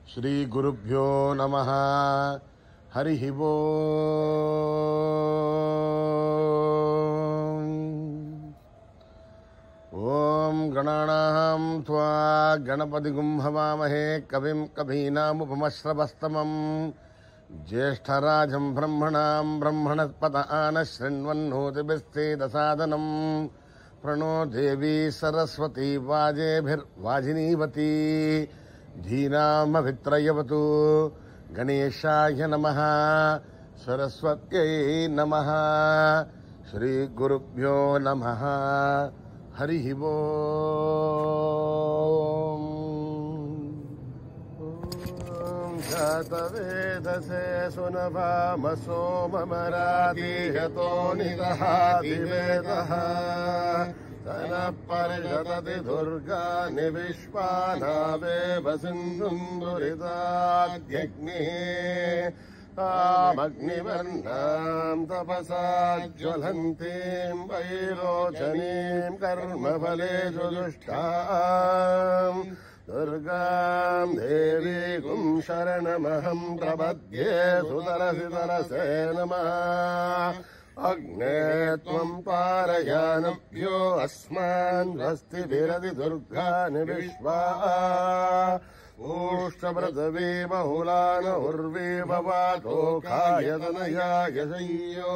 श्री गुरुभ्यो नमः। हरिः ओम गणानां त्वा गणपतिगुं हवामहे कविं कवीनामुपमश्रवस्तमं ज्येष्ठराजं ब्रह्मणां ब्रह्मणस्पत आनशृण्वन्नोतिभिस्तेदसादनं प्रणो देवी सरस्वती वाजेभिर्वाजिनीवती धीनामभित्रयवतु। गणेशाय नमः, सरस्वत्यै नमः, श्री गुरुभ्यो नमः। हरिः ओम। जातवेदसे सुनभामसो ममरादिहतो निदहाति वेदः तनः परिषदति दुर्गानि विश्वानावेव सिन्धुं दुरिताद्यग्निः तामग्निवर्णां तपसा ज्वलन्तीं वैरोचनीं कर्मफलेषु दुष्टां दुर्गां देवीं शरणमहं प्रपद्ये। सुतरसि तरसे नमः। अग्ने त्वं पारयानभ्यो अस्मान् स्वस्तिभिरति दुर्गानि विश्वा ऊष्टपृथिवी बहुलान उर्वी भवातो खायतनया यशय्यो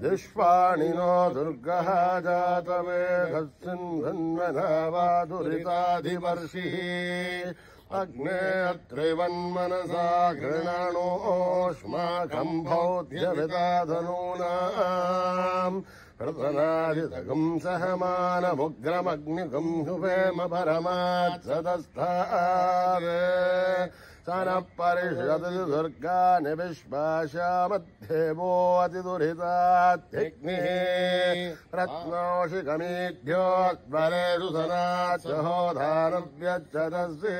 दुष्पाणिनो दुर्गः जातवेदस्सिन्धन्वनावादुरिताधिवर्षिः अग्ने अत्रिवन्मनसा गृणाणोऽस्माकं भौध्यविदाधनूनाम् प्रतनादितगं सहमानमुग्रमग्निगं हुवेम परमात्सदस्तात् सनः परिषदति दुर्गानि विश्वाशामध्येवो अतिदुरितात्यग्निः रत्नौषिकमेध्योत्परेषु सनाच्यहोधारव्यच्चदस्ये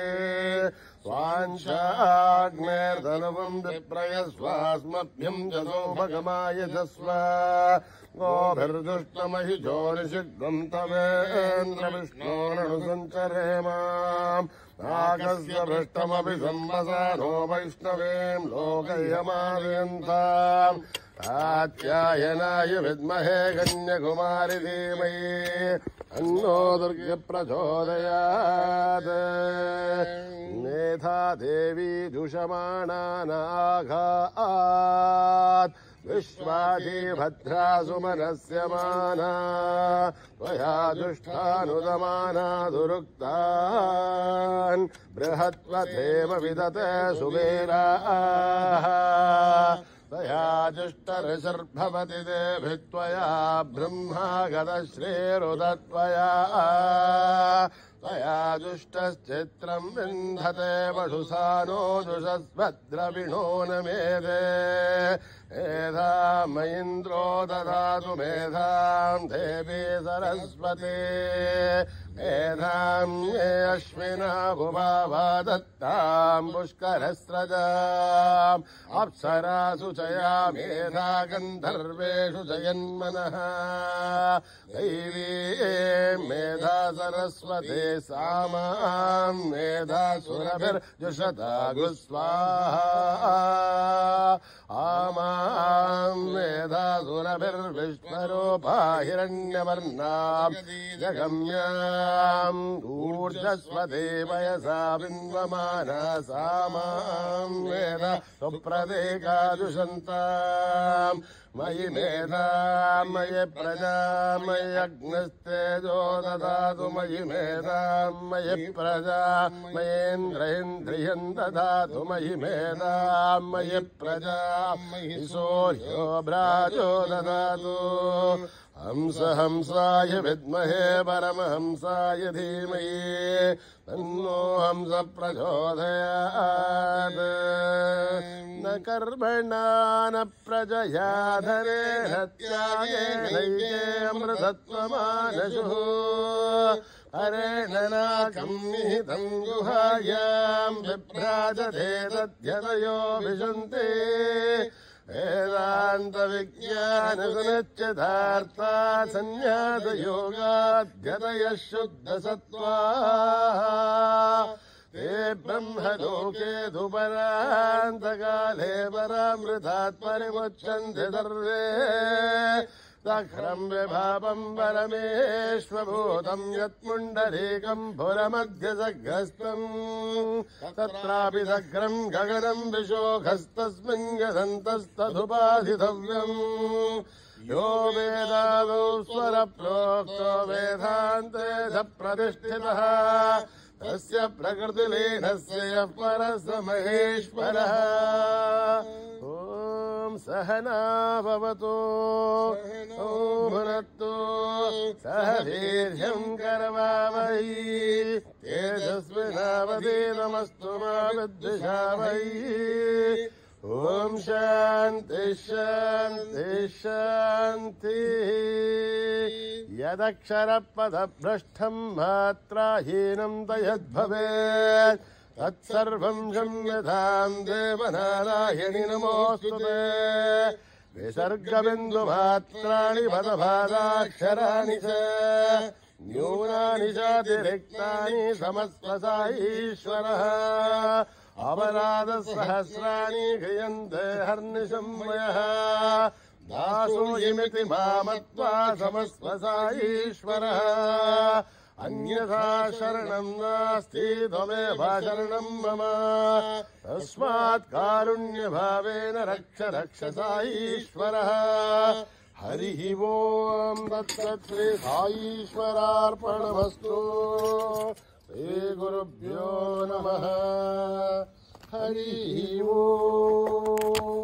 स्वांशाग्नेर्धनुवं विप्रयस्वास्मभ्यं जसोपगमाय जस्व गोभिर्दुष्टमहि ज्योतिषिग्ं तवेन्द्रविष्णोरनुसञ्चरेमाम् नागस्य भृष्टमपि संवसानो वैष्णवें लोकयमादयन्ताम् कात्यायनाय विद्महे कन्याकुमारी धीमहि अन्नो दुर्गे प्रचोदयात्। मेधा देवी जुषमाणा नागात् विश्वाजी भद्रा सुमनस्य माना त्वया दुष्टानुदमाना दुरुक्तान् बृहत्वथेव विदते सुवीराः त्वया जुष्टऋषिर्भवति देभित्वया ब्रह्मा गतश्रीरुदत्वया त्वया जुष्टश्चित्रं विन्धते वशुसानो जुषस्भद्रविणो न मेधे मेधामयीन्द्रो ददातु मेधां देवी सरस्वती मेधां ये अश्विना भुवावा दत्तां पुष्करस्रजाम् अप्सरासु च या मेधा गन्धर्वेषु जयन्मनः दैवी मेधा सरस्वती सामां मेधा सुरभिर्जुषता गुस्वाहा आमां मेधा सुरभिर्विष्णुरूपा हिरण्यवर्णां जगम्याम् ऊर्जस्वती वयसा बिन्वमाना सामां मेधा सुप्रतीकादुषन्ताम् मयि मेधा मयि प्रजा मयि अग्निस्तेजो ददातु मयि मेधा मयि प्रजा मयेन्द्रेन्द्रियं ददातु मयि मेधा मयि प्रजा मयि सूर्यो भ्राजो ददातु हंसाय विद्महे परमहंसाय धीमहि तन्नो हंस प्रचोदयात्। न कर्मणा न प्रजया धनेन त्यागेनैकेऽमृतत्वमानशुः हरेण नाकं निहितं गुहायां विभ्राजते तद्यतयो विशन्ते वेदांत विज्ञान सुनिश्चितार्था संन्यास योगाध्यतयः शुद्ध सत्त्वा ते ब्रह्मलोके दुपरान्तकाले परामृतात् परिमुच्यन्ते सर्वे सख्रम् विभावम् परमेश्वभूतम् यत्पुण्डरीकम् पुरमध्यसग्रस्तम् तत्रापि सख्रम् गगनम् विशोखस्तस्मिन् यदन्तस्तदुपासितव्यम् यो वेदादौ स्वरप्रोक्तो वेदान्ते स प्रतिष्ठितः तस्य प्रकृतिलीनस्य यः परः स महेश्वरः ॐ सहना भवतु ॐ भुनक्तु सह वीर्यम् करवावहै तेजस्विनावधीतमस्तु मा विद्विषावहै ॐ शान्ति शान्ति शान्तिः यदक्षरपदभ्रष्टम् मात्राहीनम् तयद्भवेत् तत्सर्वम् क्षम्यताम् देवनारायणि नमोऽस्तु ते विसर्गबिन्दुमात्राणि पदभादाक्षराणि च न्यूनानि चातिरिक्तानि समस्वसा ईश्वरः अपराधसहस्राणि क्रियन्ते हर्निशम् मयः दासोऽयमिति मामत्वा समस्वसा ईश्वरः अन्यथा शरणम् नास्ति त्वमेव शरणम् मम तस्मात् कारुण्यभावेन रक्ष रक्षसा ईश्वरः हरिः ओम् तत्सत् श्री साईश्वरार्पणमस्तु श्रीगुरुभ्यो नमः हरिः ओम्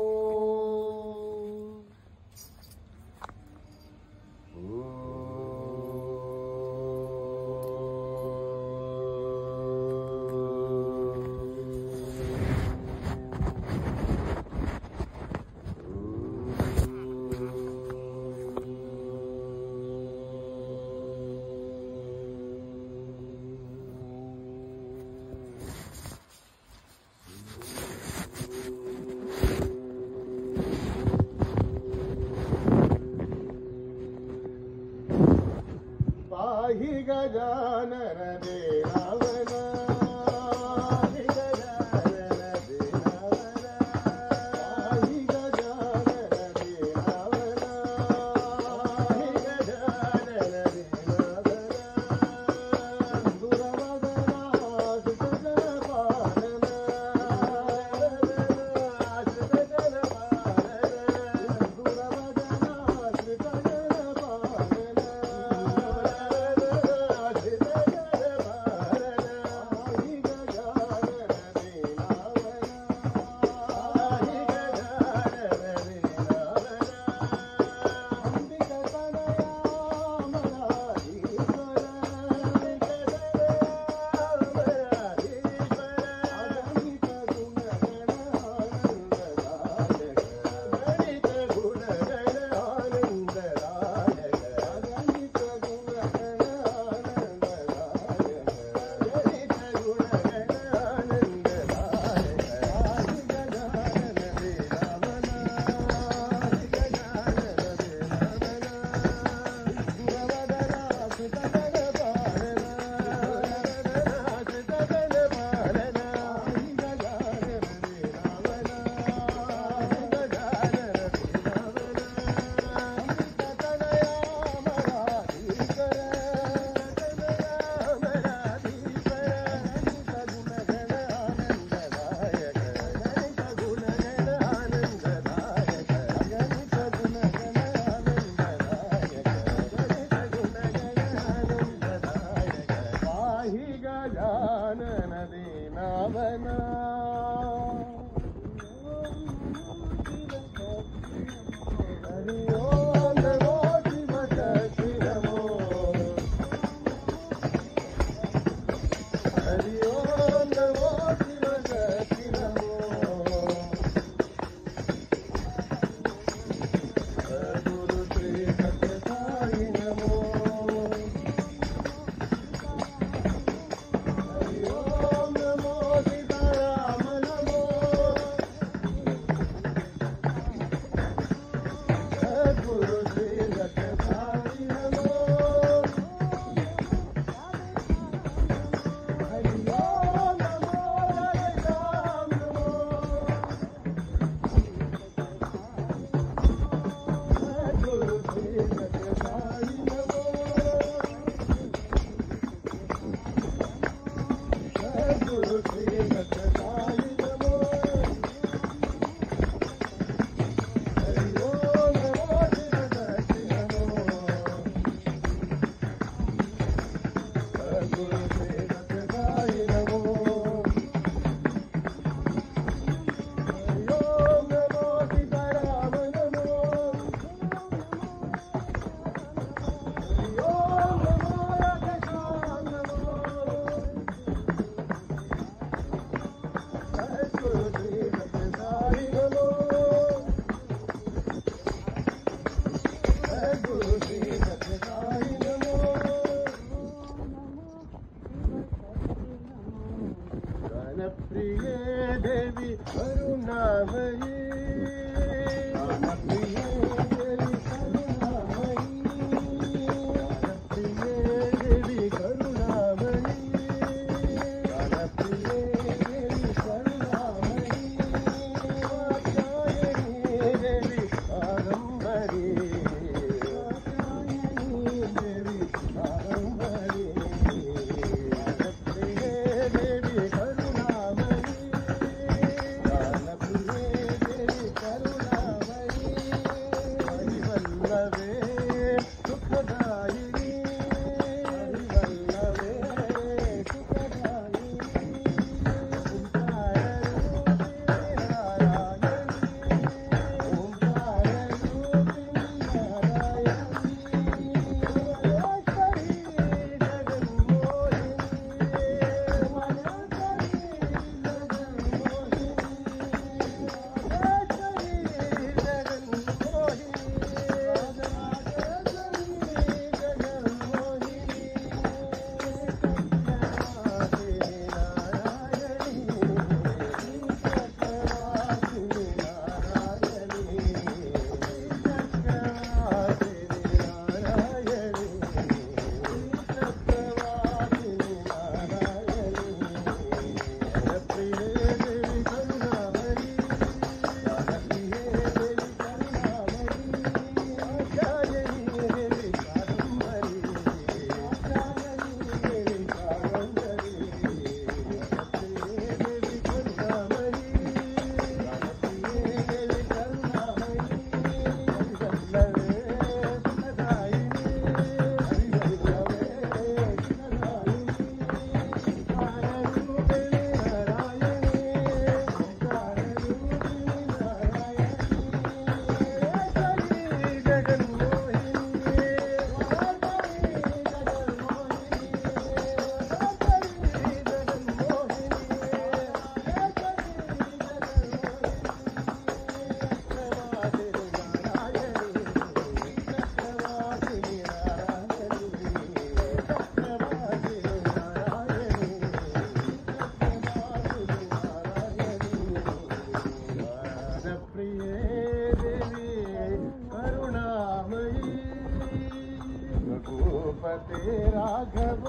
राघव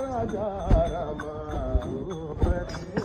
राजा राम भूपते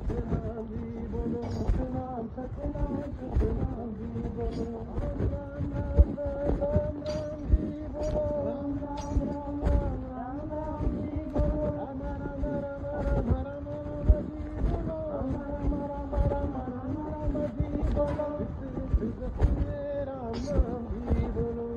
सतनाम जी बोलो, सतनाम सतनाम सतनाम जी बोलो, राम राम राम राम राम राम जी बोलो, राम राम राम राम राम राम जी बोलो, राम राम राम राम राम राम जी बोलो, राम राम राम राम राम राम जी बोलो, राम राम जी बोलो, राम राम जी बोलो,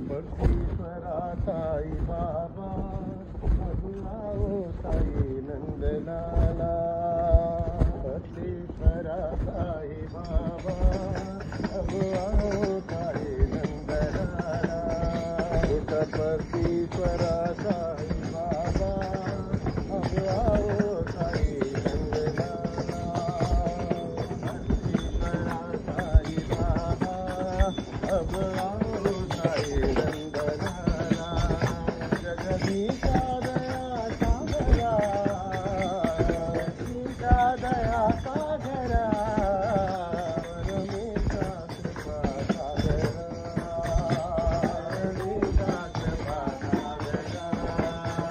बर्फीश्वरा साई बाबा अब आओ साई नंदलाला, बर्फीश्वरा साई बाबा अब आओ साई नंदलाला, बर्फीश्वरा साई बाबा अब आओ साई नंदलाला, बर्फीश्वरा साई बाबा अब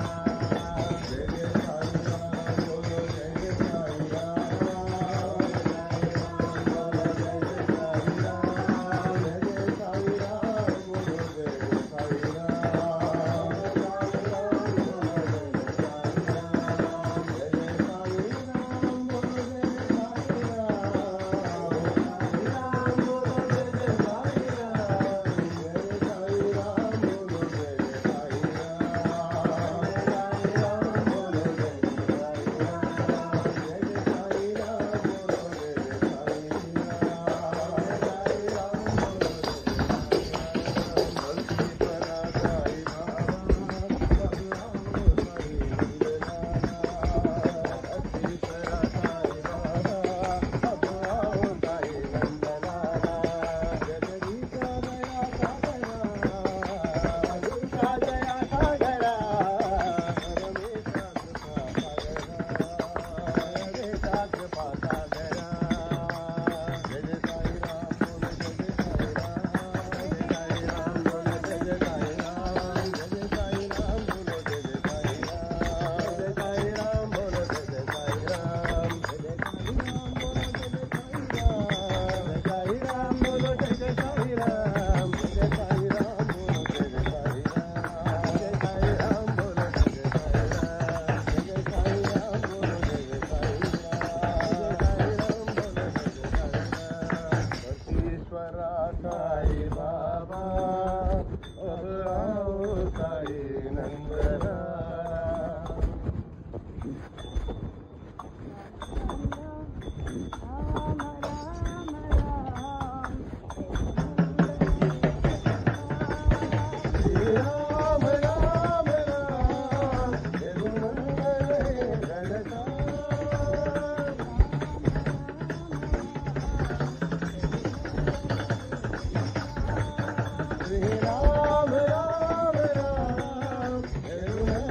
आओ साई बाबा अब आओ Sai Nandlala. Ram Ram Ram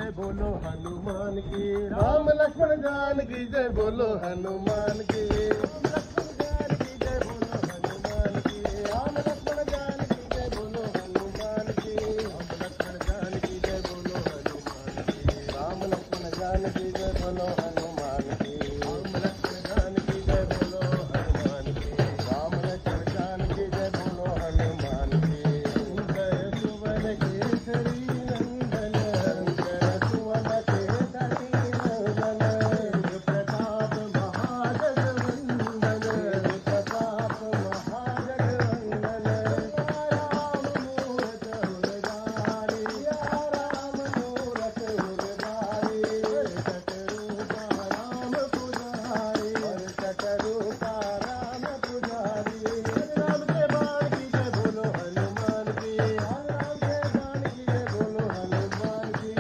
जय बोलो हनुमान की। राम लक्ष्मण जानकी जय बोलो हनुमान की। राम लक्ष्मण जानकी जय बोलो हनुमान की। राम लक्ष्मण जानकी जय बोलो हनुमान की। राम लक्ष्मण जानकी जय बोलो हनुमान की। राम लक्ष्मण जानकी जय बोलो हनुमान की। जय सुवन केसरी नंदन जय सुवन केसरी नंदन प्रताप महाजगवंदन प्रताप महाजगवंदन राम मूरत उर्गारी राम मूरत उर्गारी सतरूपा राम पुजारी सतरूपा राम पुजारी। राम के बाण की जय बोलो हनुमान की। राम के बाण की जय बोलो हनुमान की।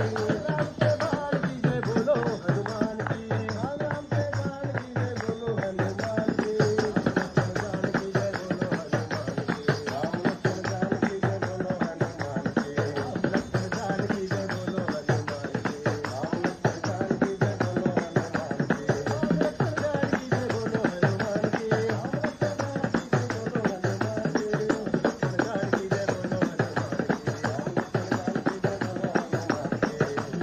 राम के बाण की जय बोलो हनुमान की। राम के बाण की जय बोलो हनुमान की। लक्ष्मण जानकी जय बोलो हनुमान की। राम लक्ष्मण जानकी जय बोलो हनुमान की। लक्ष्मण जानकी जय बोलो हनुमान की। राम लक्ष्मण जानकी जय बोलो हनुमान की। राम लक्ष्मण जानकी जय बोलो हनुमान की। राम लक्ष्मण जानकी जय बोलो हनुमान की।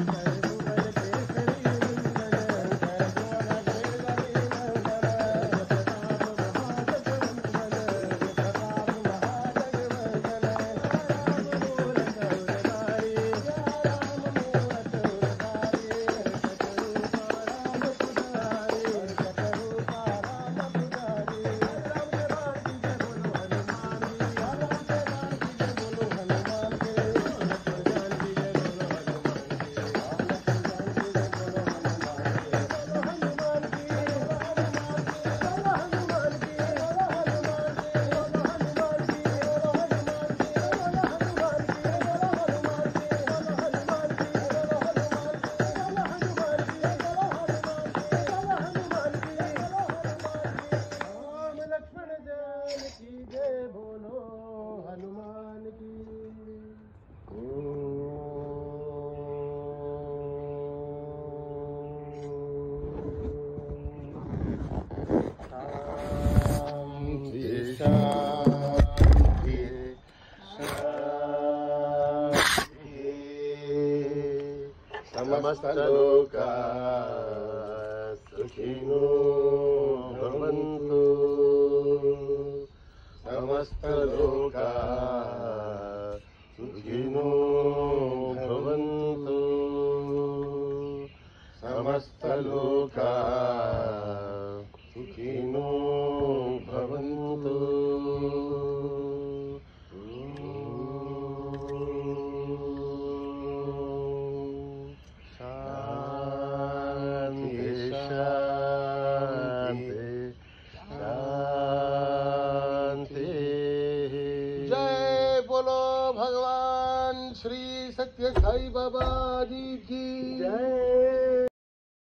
लक्ष्मण जानकी जय बोलो हनुमान की। राम लक्ष्मण जानकी जय बोलो हनुमान की। शांति शांति शांति समस्त लोका सुखिनो भवन्तु। समस्त लोका सुखिनो भवन्तु। समस्त लोका सुखिनो भवन्तु। शांति शांति शांति। जय बोलो भगवान श्री सत्य साई बाबा जी की जय।